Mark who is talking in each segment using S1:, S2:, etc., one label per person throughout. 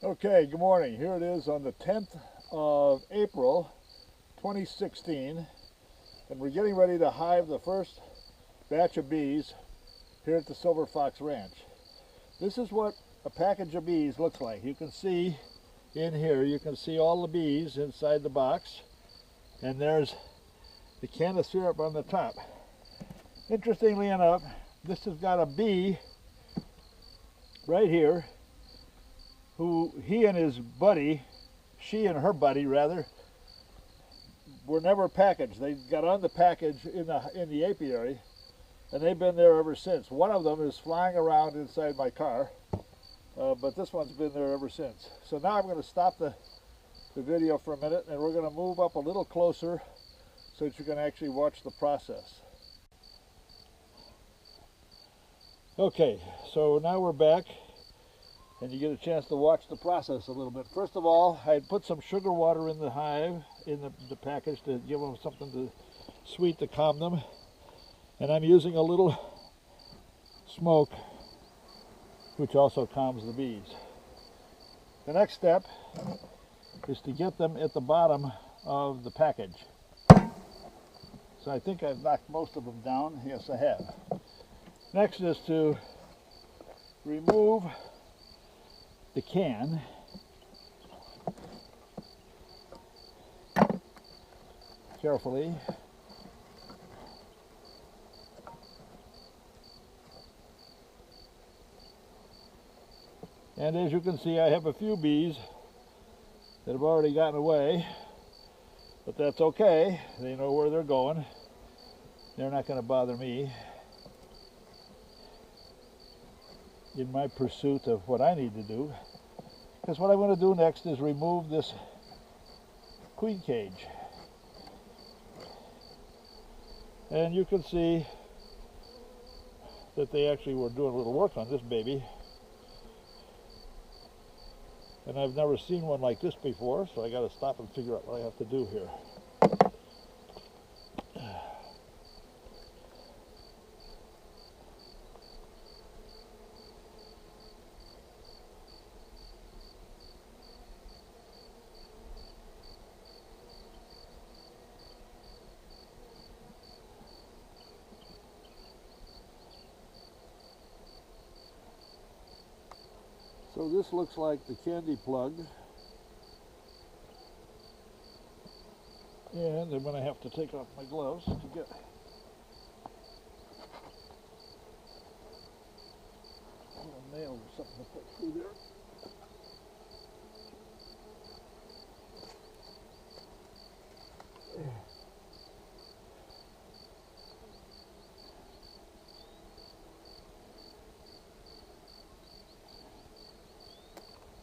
S1: Okay, good morning. Here it is on the 10th of April 2016, and we're getting ready to hive the first batch of bees here at the Silver Fox Ranch. This is what a package of bees looks like. You can see in here, you can see all the bees inside the box, and there's the can of syrup on the top. Interestingly enough, this has got a bee right here who he and his buddy, she and her buddy rather, were never packaged. They got on the package in the apiary, and they've been there ever since. One of them is flying around inside my car, but this one's been there ever since. So now I'm going to stop the video for a minute, and we're going to move up a little closer so that you can actually watch the process. Okay, so now we're back, and you get a chance to watch the process a little bit. First of all, I put some sugar water in the hive, in the package, to give them something sweet to calm them. And I'm using a little smoke, which also calms the bees. The next step is to get them at the bottom of the package. So I think I've knocked most of them down. Yes, I have. Next is to remove the can carefully. And as you can see, I have a few bees that have already gotten away, but that's okay. They know where they're going. They're not going to bother me in my pursuit of what I need to do. Because what I'm going to do next is remove this queen cage. And you can see that they actually were doing a little work on this baby. And I've never seen one like this before, so I got to stop and figure out what I have to do here. So this looks like the candy plug, and I'm going to have to take off my gloves to get a little nail or something to put through there.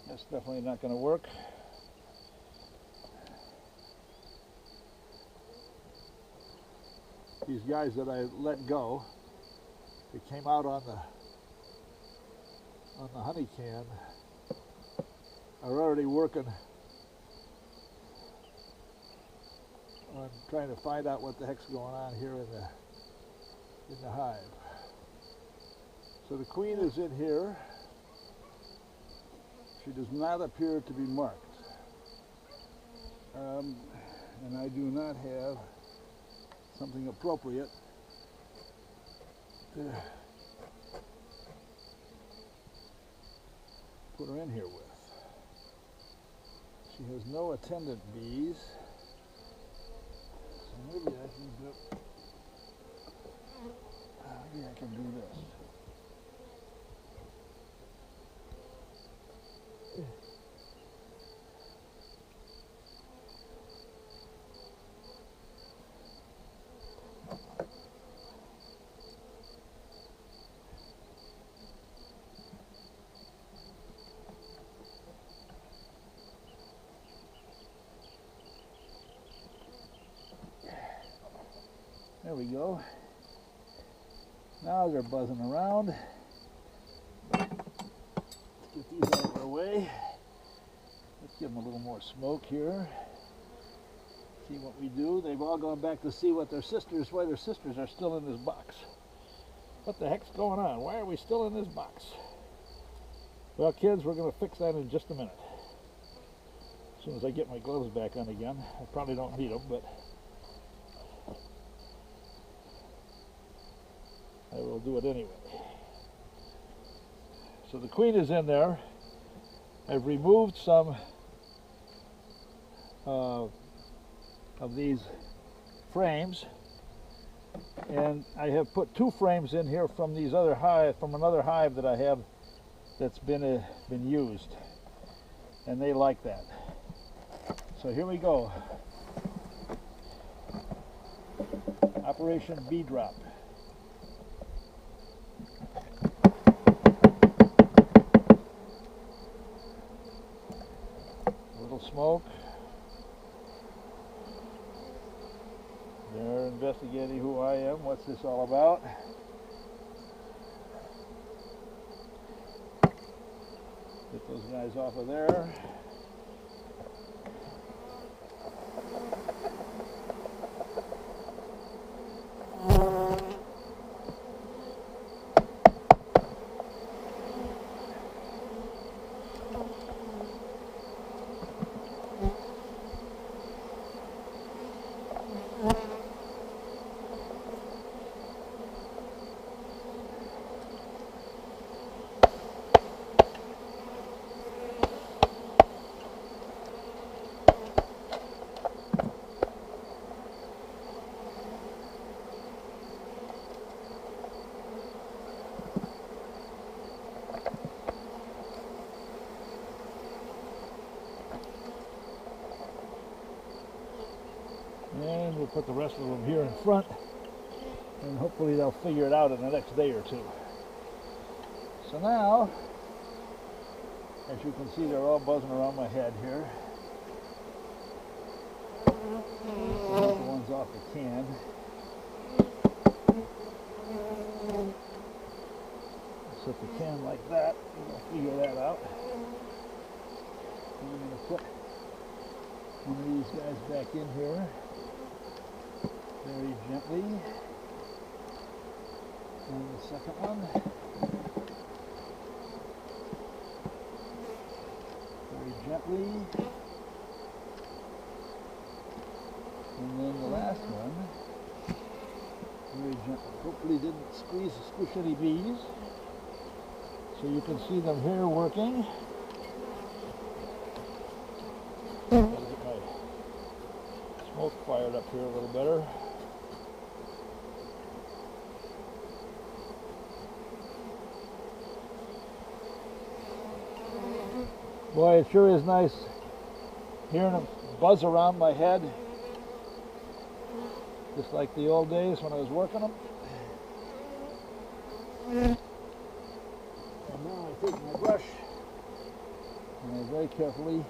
S1: That's definitely not going to work. These guys that I let go, they came out on the honey can, are already working on trying to find out what the heck's going on here in the hive. So the queen is in here. She does not appear to be marked, and I do not have something appropriate to put her in here with. She has no attendant bees, so maybe I can do this. There we go. Now they're buzzing around. Let's get these out of our way. Let's give them a little more smoke here. See what we do. They've all gone back to see why their sisters are still in this box. What the heck's going on? Why are we still in this box? Well, kids, we're going to fix that in just a minute. As soon as I get my gloves back on again, I probably don't need them, but I will do it anyway. So the queen is in there. I've removed some of these frames, and I have put 2 frames in here from these other from another hive that I have that's been used, and they like that. So here we go. Operation Bee Drop. A little smoke. They're investigating who I am. What's this all about? Get those guys off of there. And we'll put the rest of them here in front, and hopefully they'll figure it out in the next day or 2. So now, as you can see, they're all buzzing around my head here. Get the ones off the can. Set the can like that, and we'll figure that out. And I'm going to put one of these guys back in here. Very gently, and the second one, very gently, and then the last one, very gently. Hopefully didn't squish any bees, so you can see them here working. Gotta get my smoke fired up here a little better. Boy, it sure is nice hearing them buzz around my head, just like the old days when I was working them. And now I take my brush and I very carefully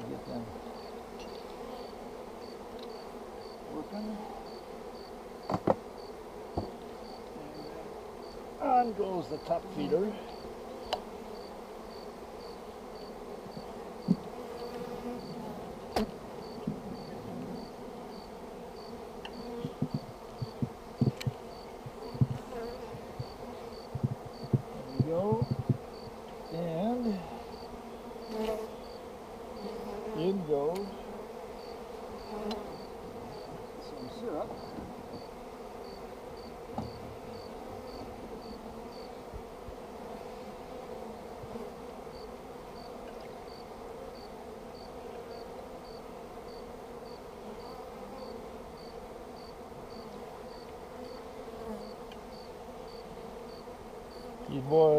S1: get them working. On goes the top feeder. There we go. And in goes some syrup.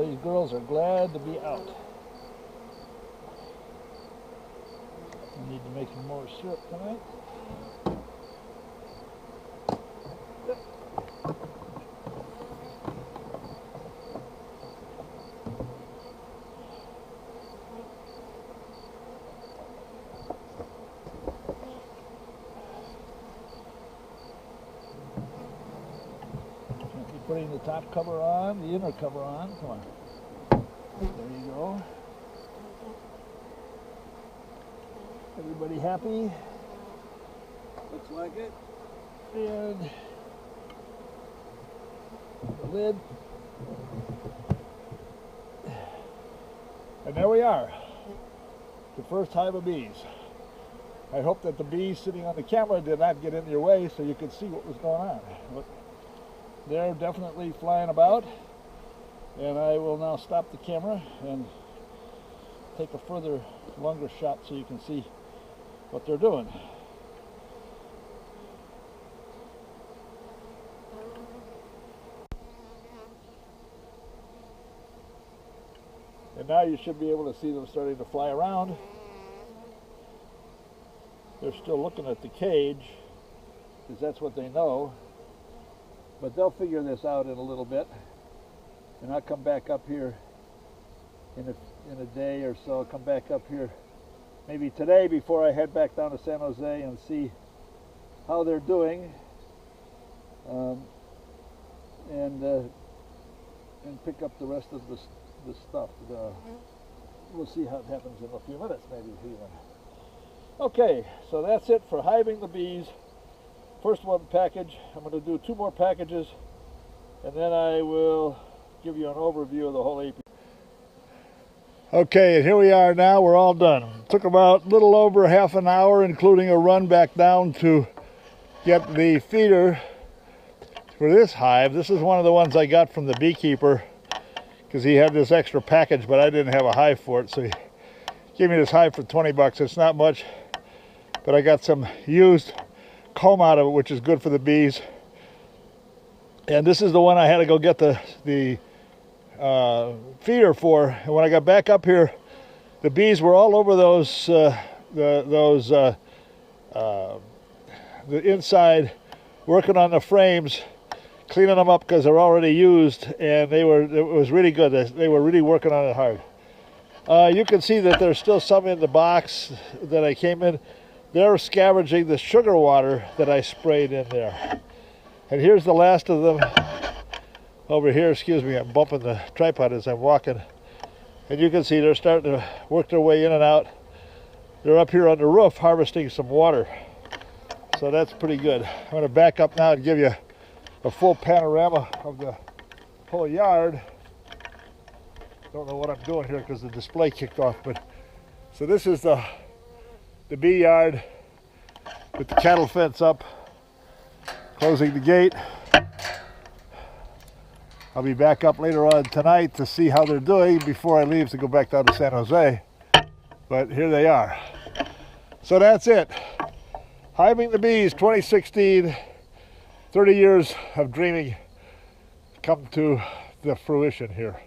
S1: These girls are glad to be out. I need to make some more syrup tonight. Putting the top cover on, the inner cover on. Come on. There you go. Everybody happy? Looks like it. And the lid And there we are, the first hive of bees. I hope that the bees sitting on the camera did not get in your way so you could see what was going on. But they're definitely flying about, and I will now stop the camera and take a further longer shot so you can see what they're doing. And now you should be able to see them starting to fly around. They're still looking at the cage, because that's what they know. But they'll figure this out in a little bit. And I'll come back up here in a day or so. I'll come back up here maybe today before I head back down to San Jose and see how they're doing. And pick up the rest of the stuff. We'll see how it happens in a few minutes, maybe even. Okay, so that's it for hiving the bees. First one package. I'm going to do 2 more packages, and then I will give you an overview of the whole apiary. Okay, and here we are now. We're all done. It took about a little over half an hour, including a run back down to get the feeder for this hive. This is one of the ones I got from the beekeeper because he had this extra package, but I didn't have a hive for it, so he gave me this hive for 20 bucks. It's not much, but I got some used comb out of it, which is good for the bees. And this is the one I had to go get the feeder for. And when I got back up here, the bees were all over the inside, working on the frames, cleaning them up because they're already used, and it was really good. They were really working on it hard. You can see that there's still some in the box that I came in. They're scavenging the sugar water that I sprayed in there. And here's the last of them over here. Excuse me, I'm bumping the tripod as I'm walking. And you can see they're starting to work their way in and out. They're up here on the roof harvesting some water. So that's pretty good. I'm going to back up now and give you a full panorama of the whole yard. Don't know what I'm doing here because the display kicked off, but so this is the bee yard with the cattle fence up, closing the gate. I'll be back up later on tonight to see how they're doing before I leave to go back down to San Jose. But here they are. So that's it. Hiving the Bees 2016, 30 years of dreaming come to the fruition here.